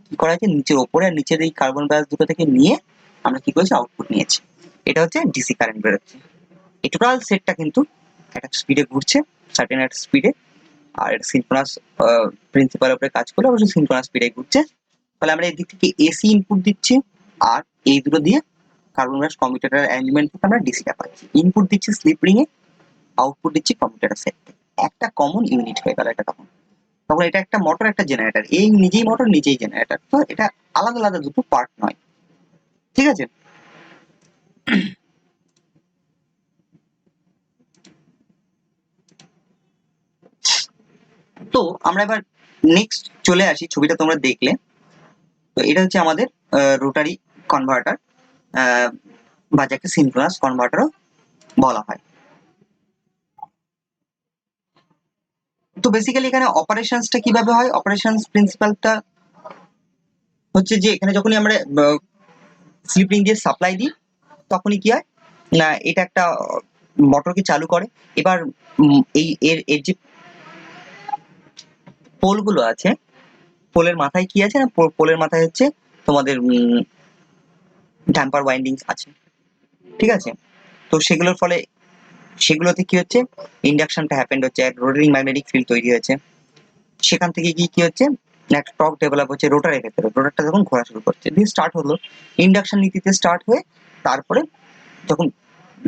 কি করা হয়েছে, নিচের ওপরে আর নিচের এই কার্বন ব্রাশ দুটো থেকে নিয়ে আমরা কি করেছি, আউটপুট নিয়েছি। এটা হচ্ছে ডিসি কারেন্ট বেরোচ্ছে। এই টোটাল সেটটা কিন্তু একটা স্পিডে ঘুরছে, সার্টেন একটা স্পিডে, আর এটা সিনক্রোনাস প্রিন্সিপালের উপরে কাজ করে, অবশ্যই সিনক্রোনাস স্পিডে ঘুরছে। তাহলে আমরা এদিক থেকে এসি ইনপুট দিচ্ছি, আর এই দুটো দিয়ে কার্বন ব্রাশ কমিউটেটর অ্যারেঞ্জমেন্ট থেকে আমরা ডিসিটা পাচ্ছি। ইনপুট দিচ্ছি স্লিপ রিং এ, আউটপুট দিচ্ছি কমিউটেটর সেট থেকে। একটা কমন ইউনিট হয়ে গেল এটা তখন। তখন এটা একটা মোটর, একটা জেনারেটর, এই নিজেই মোটর নিজেই জেনারেটর, তো এটা আলাদা আলাদা দুটো পার্ট নয়, ঠিক আছে। তো আমরা এবার নেক্সট চলে আসি, ছবিটা তোমরা দেখলে। তো এটা হচ্ছে আমাদের রোটারি কনভার্টার, বা যাকে সিনক্রোনাস কনভার্টারও বলা হয়। তো বেসিক্যালি এখানে অপারেশনসটা কিভাবে হয়, অপারেশনস প্রিন্সিপালটা হচ্ছে যে এখানে যখনই আমরা স্লিপ রিং দিয়ে সাপ্লাই দিই, তখনই কি হয় না, এটা একটা মোটরকে চালু করে। এবার এই এর এর যে পোল গুলো আছে, পোলের মাথায় কি আছে না, পোলের মাথায় হচ্ছে তোমাদের ড্যাম্পার ওয়াইন্ডিং আছে, ঠিক আছে। তো সেগুলোর ফলে সেগুলোতে কি হচ্ছে, ইন্ডাকশনটা হ্যাপেন্ড হচ্ছে, এক রোটারিং ম্যাগনেটিক ফিল্ড তৈরি হয়েছে। সেখান থেকে কি কি হচ্ছে, একটা টর্ক ডেভেলপ হচ্ছে রোটারের ক্ষেত্রে, রোটারটা যখন ঘোরা শুরু করছে, দিয়ে স্টার্ট হলো ইন্ডাকশন নীতিতে স্টার্ট হয়ে, তারপরে যখন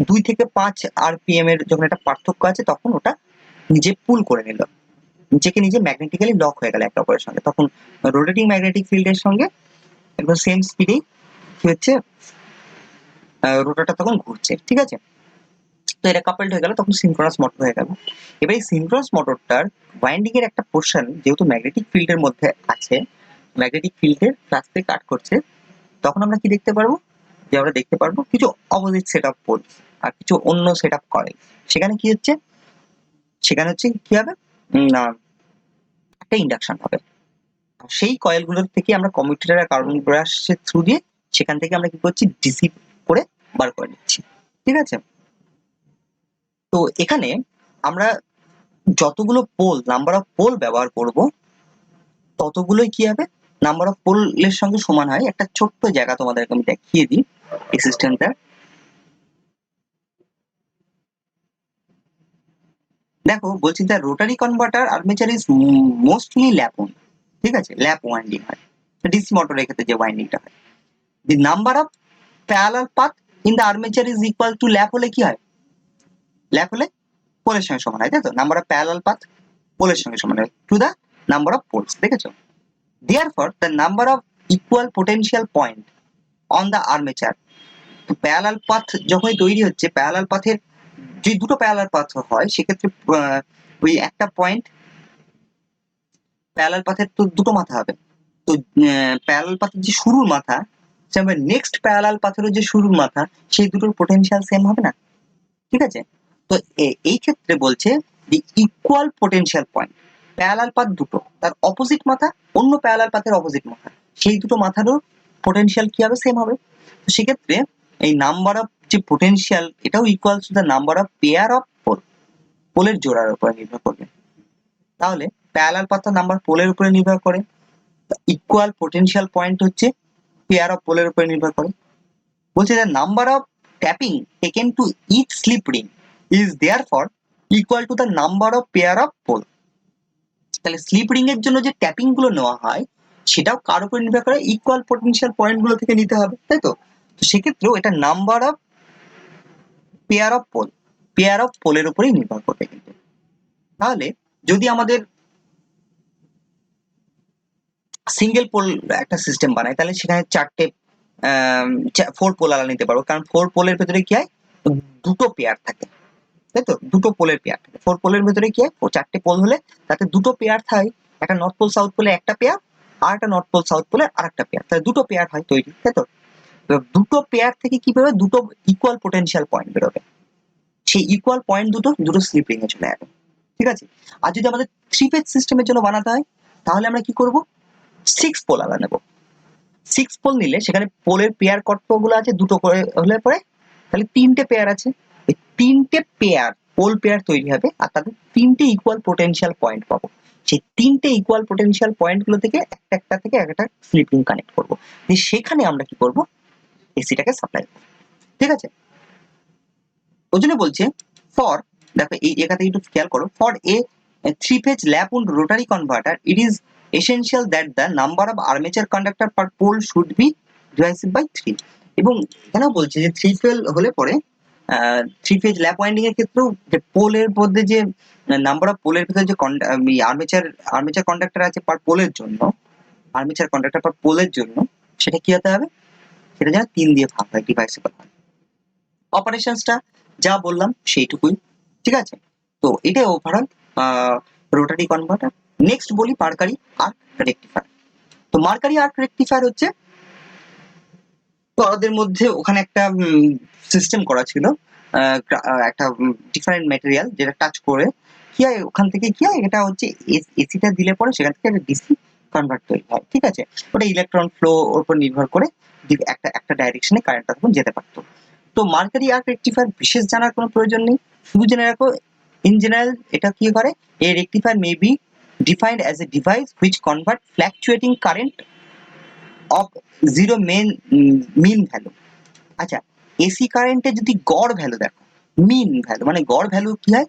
2 থেকে 5 আরপিএম এর যখন একটা পার্থক্য আছে, তখন ওটা নিজে পুল করে নিল, নিজেকে নিজে ম্যাগনেটিক্যালি লক হয়ে গেল একে অপরের সঙ্গে, তখন রোটেটিং ম্যাগনেটিক ফিল্ডের সঙ্গে একদম সেম স্পিডেই কি হচ্ছে, রোটারটা তখন ঘুরছে, ঠিক আছে। তো এটা কাপলড হয়ে গেল, তখন সিনক্রোনাস মোটর হয়ে গেল। এবার এই সিনক্রোনাস মোটরটার ওয়াইন্ডিং এর একটা পোর্শন যেহেতু ম্যাগনেটিক ফিল্ডের মধ্যে আছে, ম্যাগনেটিক ফিল্ডের কাছ থেকে কাট করছে, তখন আমরা কি দেখতে পারবো, যে আমরা দেখতে পারবো কিছু অপোজিট সেট অফ পোল আর কিছু অন্য সেট অফ কয়েল। সেখানে কি হচ্ছে, সেখানে হচ্ছে কি হবে না, একটা ইন্ডাকশন হবে। সেই কয়েলগুলোর থেকে আমরা কমিউটেটর আর কার্বন ব্রাশের থ্রু দিয়ে সেখান থেকে আমরা কি করছি, ডিসি করে বার করে নিচ্ছি, ঠিক আছে। তো এখানে আমরা যতগুলো পোল, নাম্বার অফ পোল ব্যবহার করব, ততগুলোই কি হবে, নাম্বার অফ পোলের সঙ্গে সমান হয়। একটা ছোট্ট জায়গা তোমাদেরকে আমি দেখিয়ে দিই এই সিস্টেমটা। দেখো বলছি, the rotary converter armature is mostly lap wound, ঠিক আছে, ল্যাপ ওয়াইন্ডিং হয় ডিসি মোটরের ক্ষেত্রে যে ওয়াইন্ডিংটা হয়। The number of parallel path in the armature is equal to, lap হলে কি হয়, ল্যাপ হলে পোলের সঙ্গে সমান হয়, তাই তো, নাম্বার অফ প্যারালাল পাথ পোলের সঙ্গে সমান হয় to the number of poles, দেখেছো। Therefore, the number of equal potential point on the armature, তো প্যারালাল পাথ যখন তৈরি হচ্ছে, প্যারালাল পাথের যে দুটো প্যারালাল পাথ হয় সেক্ষেত্রে ওই একটা পয়েন্ট, প্যারালাল পাথের তো দুটো মাথা হবে, তো প্যারালাল পাথের যে শুরুর মাথা, নেক্সট প্যারালাল পাথেরও যে শুরুর মাথা, সেই দুটোর পোটেনশিয়াল সেম হবে না, ঠিক আছে। তো এই ক্ষেত্রে বলছে যে equal potential point, parallel path দুটো, তার অপোজিট মাথা অন্য প্যারালাল পাথের অপোজিট মাথা, সেই দুটো মাথারও পোটেনশিয়াল কি হবে, সেম হবে। তো সেক্ষেত্রে এই নাম্বার অফ যে পোটেনশিয়াল, এটাও equal to the number of pair of pole, পোলের জোড়ার উপরে নির্ভর করবে। তাহলে প্যারালাল পাথের নাম্বার পোলের উপরে নির্ভর করে, ইকুয়াল পোটেনশিয়াল পয়েন্ট হচ্ছে পেয়ার অফ পোলের উপরে নির্ভর করে। বলছে the number of tapping taken to each slip ring is therefore equal to the number of pair of pole. তাহলে স্লিপ রিং এর জন্য যে ট্যাপিং গুলো নেওয়া হয়, সেটাও কার উপর নির্ভর করে, ইকুয়াল পোটেনশিয়াল পয়েন্ট গুলো থেকে নিতে হবে, তাই তো। তো সেক্ষেত্রেও এটা number of pair of pole, pair of পোলের উপরেই নির্ভর করবে কিন্তু। তাহলে যদি আমাদের সিঙ্গেল পোল একটা সিস্টেম বানাই, তাহলে সেখানে 4টে 4 পোল আলা নিতে পারবো, কারণ 4 পোলের ভেতরে কি হয়, দুটো পেয়ার থাকে, তাই তো, দুটো পোলের পেয়ার থাকে। 4 পোলের ভেতরে কি হয়, 4টে পোল হলে তাতে দুটো পেয়ার থাকে, একটা নর্থ পোল সাউথ পোলে একটা পেয়ার, আর একটা নর্থ পোল সাউথ পোলে আরেকটা পেয়ার, তাহলে দুটো পেয়ার হয় তৈরি, তাই তো। দুটো পেয়ার থেকে কি বেরোবে, দুটো ইকুয়াল পোটেনশিয়াল পয়েন্ট বেরোবে, সেই ইকুয়াল পয়েন্ট দুটো দুটো স্লিপ রিং এ চলে যাবে, ঠিক আছে। আর যদি আমাদের 3 ফেজ সিস্টেমের জন্য বানাতে হয়, তাহলে আমরা কি করব, 6 পোল আলা নেব। 6 পোল নিলে সেখানে পোলের পেয়ার কতগুলো আছে, দুটো করে হলে পরে তাহলে 3টে পেয়ার আছে, এই 3টে পেয়ার পোল পেয়ার তৈরি হবে, আর তাদের 3টে ইকুয়াল পোটেনশিয়াল পয়েন্ট পাবো। সেই 3টে ইকুয়াল পোটেনশিয়াল পয়েন্ট গুলো থেকে একটা থেকে একটা স্লিপ রিং কানেক্ট করবো, সেখানে আমরা কি করব, এসিটাকে সাপ্লাই করবো, ঠিক আছে। ওই জন্য বলছে ফর, দেখো এই জায়গাতে একটু খেয়াল করো, for a 3 phase lap wound rotary converter it is essential that the number of armature conductor per pole should be divided by 3। এবং এখানেও বলছে যে 3 ফেজ হলে পরে 3 phase lap winding এর ক্ষেত্রেও যে পোলের মধ্যে যে নাম্বার অফ পোলের ভিতরে যে আর্মেচার কন্ডাক্টর আছে পার পোলের জন্য, আর্মেচার কন্ডাক্টর পার পোলের জন্য, সেটা কি হতে হবে, সেটা যেন 3 দিয়ে ভাগ হয়, ডিভাইসেবল হয়। অপারেশনসটা যা বললাম সেইটুকুই, ঠিক আছে। তো এটাই ওভারঅল রোটারি কনভার্টার। নেক্সট বলি মার্কারি আর্ক রেকটিফায়ার। তো মার্কারি আর্ক রেকটিফায়ার হচ্ছে, তো ওদের মধ্যে ওখানে একটা সিস্টেম করা ছিল, একটা ডিফারেন্ট ম্যাটেরিয়াল, যেটা টাচ করে কি হয়, ওখান থেকে কি হয়, এটা হচ্ছে এসিটা দিলে পরে সেখান থেকে একটা ডিসি কনভার্ট তৈরি হয়, ঠিক আছে। ওটা ইলেকট্রন ফ্লো ওর উপর নির্ভর করে একটা একটা ডাইরেকশনে কারেন্টটা তখন যেতে পারতো। তো মার্কারি আর্ক রেকটিফায়ার বিশেষ জানার কোনো প্রয়োজন নেই, শুধু জেনে রাখো ইন জেনারেল এটা কি করে, a rectifier may be defined as a device which convert fluctuating current of zero mean value. আচ্ছা, এসি কারেন্টের যদি গড় ভ্যালু দেখো, মিন ভ্যালু মানে গড় ভ্যালু কি হয়,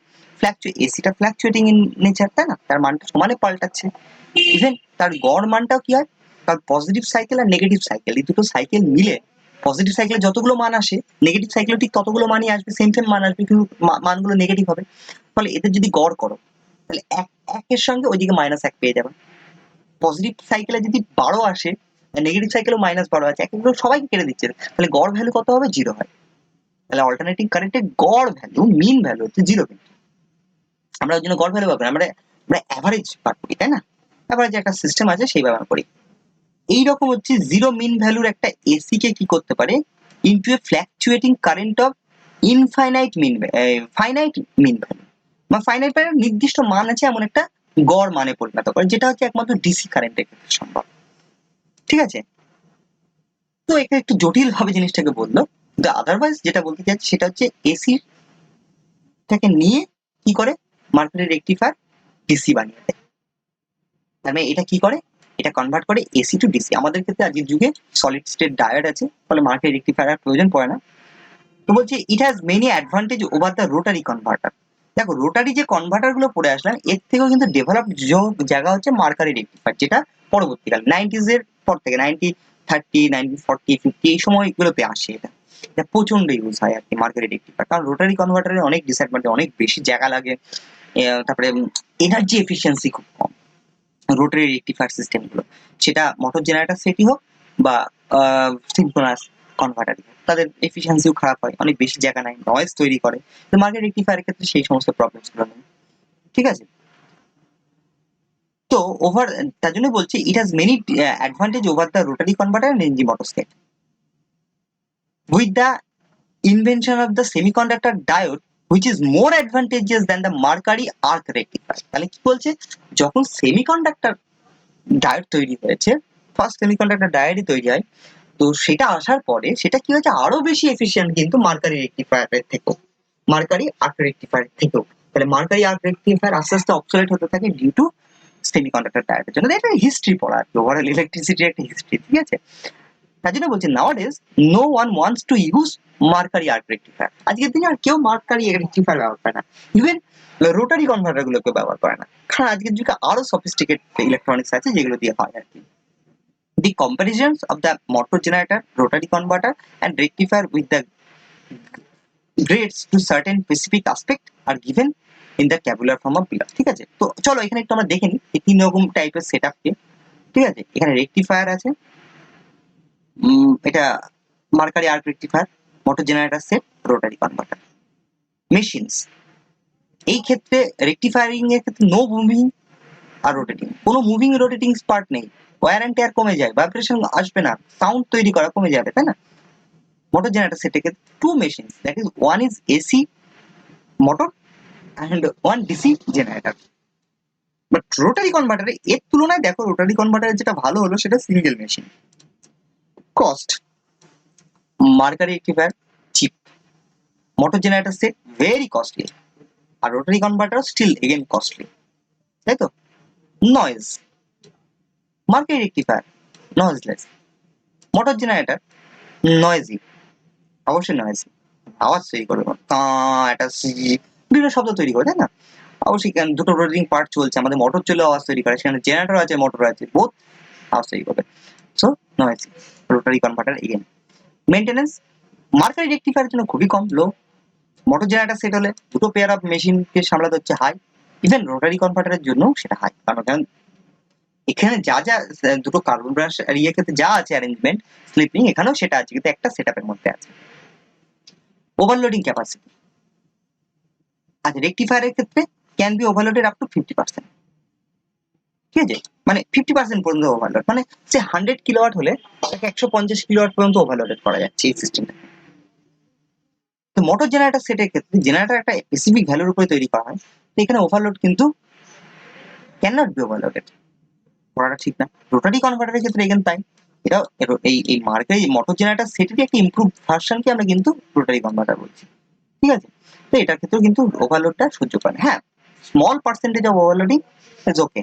এসিটা ফ্ল্যাকচুয়েটিং ইন নেচার, তাই না, তার মানটা সমানে পাল্টাচ্ছে। ইভেন তার গড় মানটাও কি হয়, তার পজিটিভ সাইকেল আর নেগেটিভ সাইকেল এই দুটো সাইকেল মিলে পজিটিভ সাইকেলে যতগুলো মান আসে নেগেটিভ সাইকেলে ঠিক ততগুলো মানই আসবে, সেম সেম মান আসবে, কিন্তু মানগুলো নেগেটিভ হবে। ফলে এদের যদি গড় করো তাহলে একের সঙ্গে ওইদিকে -1 পেয়ে যাবে। পজিটিভ সাইকেলে যদি 12 আসে, নেগেটিভ সাইকেলেও -12 আছে, একগুলো সবাইকে কেটে দিচ্ছে, তাহলে গড় ভ্যালু কত হবে, 0 হয়। তাহলে অল্টারনেটিং কারেন্টের গড় ভ্যালু মিন ভ্যালু হচ্ছে 0। কিন্তু আমরা ওই জন্য গড় ভ্যালু পাবো না, আমরা আমরা অ্যাভারেজ বার করি, তাই না, অ্যাভারেজ একটা সিস্টেম আছে সেই ব্যবহার করি। এইরকম হচ্ছে জিরো মিন ভ্যালুর একটা এসি কে কি করতে পারে, into a fluctuating current of infinite mean finite mean value, বা ফাইনাইট মানে নির্দিষ্ট মান আছে এমন একটা গড় মানে পরিণত করে, যেটা হচ্ছে একমাত্র ডিসি কারেন্টের ক্ষেত্রে সম্ভব। ঠিক আছে, তো এখানে একটু জটিল ভাবে জিনিসটাকে বললো, কিন্তু আদারওয়াইজ যেটা বলতে চাচ্ছি সেটা হচ্ছে এসি টাকে নিয়ে কি করে মার্কেটের রেকটিফায়ার ডিসি বানিয়ে দেয়। তার মানে এটা কি করে, এটা কনভার্ট করে এসি টু ডিসি। আমাদের ক্ষেত্রে আজকের যুগে সলিড স্টেট ডায়োড আছে, ফলে মার্কেট রেকটিফায়ার প্রয়োজন পড়ে না। তো বলছি it has many advantage over the rotary converter. দেখো রোটারি যে কনভার্টার গুলো পড়ে আসলাম এর থেকেও কিন্তু ডেভেলপ জায়গা হচ্ছে মার্কারি রেকটিফায়ার, যেটা পরবর্তীকাল 90s এর পর থেকে 1930 1940 50 এই সময়গুলোতে আসে। এটা প্রচন্ড ইউজ হয় আর কি মার্কারি রেকটিফায়ার, কারণ রোটারি কনভার্টারের অনেক ডিসঅ্যাডভান্টেজ, অনেক বেশি জায়গা লাগে, তারপরে এনার্জি এফিসিয়েন্সি খুব কম রোটারি রেকটিফায়ার সিস্টেম গুলো, সেটা মোটর জেনারেটর সেটই হোক বা সিনক্রোনাস কনভার্টার, তাদের এফিসিয়েন্সিও খারাপ হয়, অনেক বেশি জায়গা নেয়, নয়েজ তৈরি করে। তো মার্কেট রেকটিফায়ারের ক্ষেত্রে সেই সমস্ত প্রবলেমস গুলো নেই। ঠিক আছে, তো ওভার তার জন্য বলছি it has many advantage over the rotary converter and MG motor set with the invention of the semiconductor diode which is more advantageous than the Mercalli arc rectifier। তাহলে কি বলছে, যখন সেমিকন্ডাক্টর ডায়োড তৈরি হয়েছে, first semiconductor ডায়োডই তৈরি হয়, তো সেটা আসার পরে সেটা কি হয়েছে আরো বেশি এফিশিয়েন্ট কিন্তু মার্কারি রেকটিফায়ারের থেকেও, মার্কারি আর্ক রেকটিফায়ারের থেকেও। তাহলে মার্কারি আর্ক রেকটিফায়ার আস্তে আস্তে অবসোলেট হতে থাকে ডিউ টু সেমিকন্ডাক্টর ডায়োডের জন্য। এটা হিস্ট্রি পড়া আর কি, ওভারঅল ইলেকট্রিসিটির একটা হিস্ট্রি। ঠিক আছে, তার জন্য বলছি nowadays no one wants to use mercury arc rectifier. আজকের দিনে আর কেউ মার্কারি রেকটিফায়ার ব্যবহার করে না, ইভেন রোটারি কনভার্টার গুলোকে ব্যবহার করে না, কারণ আজকের যুগে আরো সফিস্টিকেট ইলেকট্রনিক্স আছে যেগুলো দিয়ে হয় আর কি। The comparisons of the motor generator, rotary converter, and rectifier with the grades to certain specific aspect are given in the tabular form of below। ঠিক আছে, তো চলো এখানে একটু আমরা দেখে নিই এই তিন রকম টাইপের সেটআপ কে। ঠিক আছে, এখানে রেকটিফায়ার আছে, এটা mercury arc rectifier, motor generator set, rotary converter. Machines, এই ক্ষেত্রে রেকটিফায়ারিং এর ক্ষেত্রে নো মুভিং আর রোটেটিং, কোনো মুভিং রোটেটিং পার্ট নেই, ওয়্যার এন্ড টেয়ার কমে যায়, ভাইব্রেশন আসবে না, সাউন্ড তৈরি করা কমে যাবে, তাই না। মোটর জেনারেটর সেটের ক্ষেত্রে two machines, that is one is AC motor and one DC generator. But rotary কনভার্টারে এর তুলনায় দেখো রোটারি কনভার্টারের যেটা ভালো হলো সেটা single machine. Cost, mercury rectifier cheap, motor generator set very costly, আর rotary converter still again costly, তাই তো। Noise, mercury rectifier noiseless, motor generator noisy, অবশ্যই নয়েজি, আওয়াজ তৈরি করবে, একটা বিভিন্ন শব্দ তৈরি করে, তাই না। অবশ্যই দুটো রোটেটিং পার্ট চলছে, আমাদের মোটর চলে আওয়াজ তৈরি করে, সেখানে জেনারেটর আছে মোটর আছে, বোথ আওয়াজ তৈরি করবে, so noisy. Rotary converter again maintenance, mercury রেকটিফায়ারের জন্য খুবই কম, লো। মোটর জেনারেটর সেট হলে দুটো পেয়ার অফ মেশিনকে সামলাতে হচ্ছে, হাই। ইভেন রোটারি কনভার্টারের জন্য সেটা হাই, কারণ এখানে যা যা দুটো কার্বন ব্রাশ আর ইয়ে ক্ষেত্রে যা আছে অ্যারেঞ্জমেন্ট স্লিপিং, এখানেও সেটা আছে, কিন্তু একটা সেটআপের মধ্যে আছে। ওভারলোডিং ক্যাপাসিটি, আচ্ছা রেকটিফায়ারের ক্ষেত্রে can be overloaded up to 50%। ঠিক আছে, মানে 50% পর্যন্ত ওভারলোড, মানে সে 100 কিলোওয়াট হলে তাকে 150 কিলোওয়াট পর্যন্ত ওভারলোডেড করা যাচ্ছে এই সিস্টেমটা। তো মোটর জেনারেটর সেটের ক্ষেত্রে জেনারেটর একটা স্পেসিফিক ভ্যালুর উপরে তৈরি করা হয়, তো এখানে ওভারলোড কিন্তু ক্যান নট বি ওভারলোডেড, করাটা ঠিক না। রোটারি কনভার্টারের ক্ষেত্রে এখানে তাই, এটাও এই মার্কেট মোটর জেনারেটর সেটেরই একটা ইমপ্রুভ ভার্সনকে আমরা কিন্তু রোটারি কনভার্টার বলছি। ঠিক আছে, তো এটার ক্ষেত্রেও কিন্তু ওভারলোডটা সহ্য করে, হ্যাঁ small percentage of overloading is okay.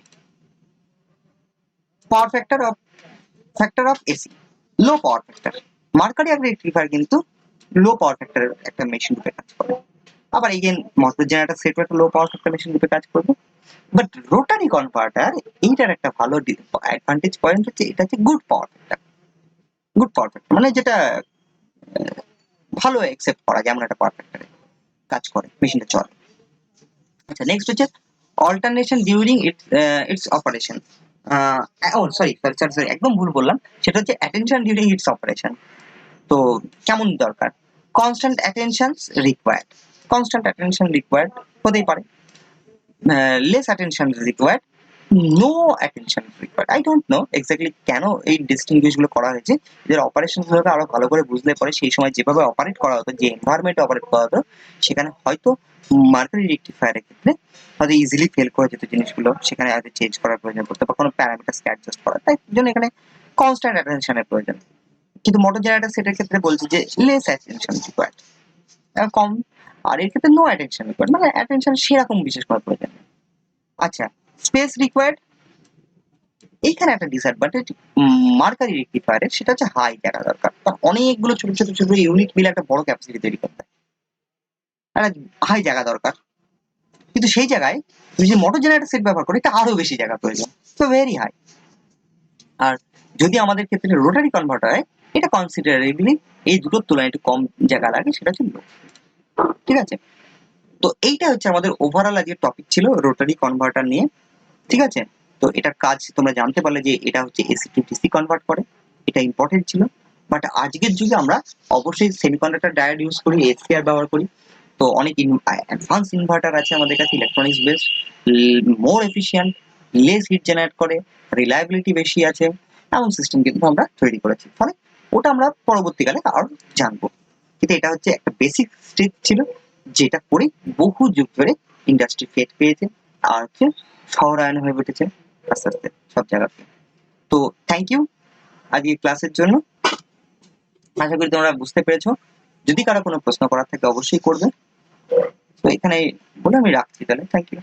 Power factor of AC, low power factor, mercury arc rectifier কিন্তু লো পাওয়ার ফ্যাক্টরের একটা মেশিন রূপে কাজ করে। আবার এগেন মোটর জেনারেটর সেট একটা লো পাওয়ার ফ্যাক্টর মেশিন রূপে কাজ করবে। বাট রোটারি কনভার্টার এইটার একটা ভালো অ্যাডভান্টেজ পয়েন্ট হচ্ছে এটা হচ্ছে good power factor. Good power factor মানে যেটা ভালো অ্যাকসেপ্ট করা যেমন একটা পাওয়ার ফ্যাক্টরে কাজ করে মেশিনটা চলে। আচ্ছা নেক্সট হচ্ছে অল্টারনেশন ডিউরিং ইটস অপারেশন। ও সরি সরি সরি একদম ভুল বললাম, সেটা হচ্ছে অ্যাটেনশন ডিউরিং ইটস অপারেশন। তো কেমন দরকার? Constant attention required. Constant attention required হতেই পারে, less attention required, no attention required. I don't know exactly কেন এই ডিস্টিংগুইশ গুলো করা হয়েছে। এদের অপারেশন গুলোকে আরো ভালো করে বুঝলে পরে সেই সময় যেভাবে অপারেট করা হতো, যে এনভায়রনমেন্টে অপারেট করা হতো, সেখানে হয়তো মার্কারি রেকটিফায়ারের ক্ষেত্রে হয়তো ইজিলি ফেল করে যেত জিনিসগুলো, সেখানে হয়তো চেঞ্জ করার প্রয়োজন পড়তো বা কোনো প্যারামিটারকে অ্যাডজাস্ট করা, তাই জন্য এখানে কনস্ট্যান্ট অ্যাটেনশনের প্রয়োজন। কিন্তু মোটর জেনারেটর সেটের ক্ষেত্রে বলছি যে লেস অ্যাটেনশন রিকোয়ার্ড, কম। আর এর ক্ষেত্রে নো অ্যাটেনশন রিকোয়ার্ড, মানে অ্যাটেনশন সেরকম বিশেষ করার প্রয়োজন নেই। আচ্ছা স্পেস রিকোয়ার্ড, এইখানে একটা ডিসঅ্যাডভান্টেজ মার্কারি রেকটিফায়ারের, সেটা হচ্ছে হাই জায়গা দরকার, কারণ অনেকগুলো ছোট ছোট ছোট ইউনিট মিলে একটা বড় ক্যাপাসিটি তৈরি করতে হয়, একটা হাই জায়গা দরকার। কিন্তু সেই জায়গায় তুমি যদি মোটর জেনারেটর সেট ব্যবহার করো, এটা আরো বেশি জায়গা প্রয়োজন, তো ভেরি হাই। আর যদি আমাদের ক্ষেত্রে রোটারি কনভার্টার হয়, এটা কনসিডারেবলি এই দুটোর তুলনায় একটু কম জায়গা লাগে, সেটা হচ্ছে লো। ঠিক আছে, তো এইটা হচ্ছে আমাদের ওভারঅল আজকের টপিক ছিল রোটারি কনভার্টার নিয়ে। ঠিক আছে, তো এটার কাজ তোমরা জানতে পারলে যে এটা হচ্ছে এসি টু ডিসি কনভার্ট করে, এটা ইম্পর্টেন্ট ছিল। বাট আজকের যুগে আমরা অবশ্যই সেমিকন্ডাক্টর ডায়োড ইউজ করি, এসসিআর ব্যবহার করি। তো অনেক অ্যাডভান্স ইনভার্টার আছে আমাদের কাছে, ইলেকট্রনিক্স বেসড, মোর এফিশিয়েন্ট, লেস হিট জেনারেট করে, রিলায়েবিলিটি বেশি আছে, এমন সিস্টেম কিন্তু আমরা তৈরি করেছি। ফলে ওটা আমরা পরবর্তীকালে আরো জানবো, কিন্তু এটা হচ্ছে একটা বেসিক স্টেজ ছিল, যেটা করে বহু যুগ ধরে ইন্ডাস্ট্রি ফেট পেয়েছে আর হচ্ছে শহরায়ন হয়ে উঠেছে আস্তে আস্তে সব জায়গাতে। তো থ্যাংক ইউ আজকে ক্লাসের জন্য, আশা করি তোমরা বুঝতে পেরেছো। যদি কারো কোনো প্রশ্ন করার থাকে অবশ্যই করবে। তো এখানে বলে আমি রাখছি তাহলে, থ্যাংক ইউ।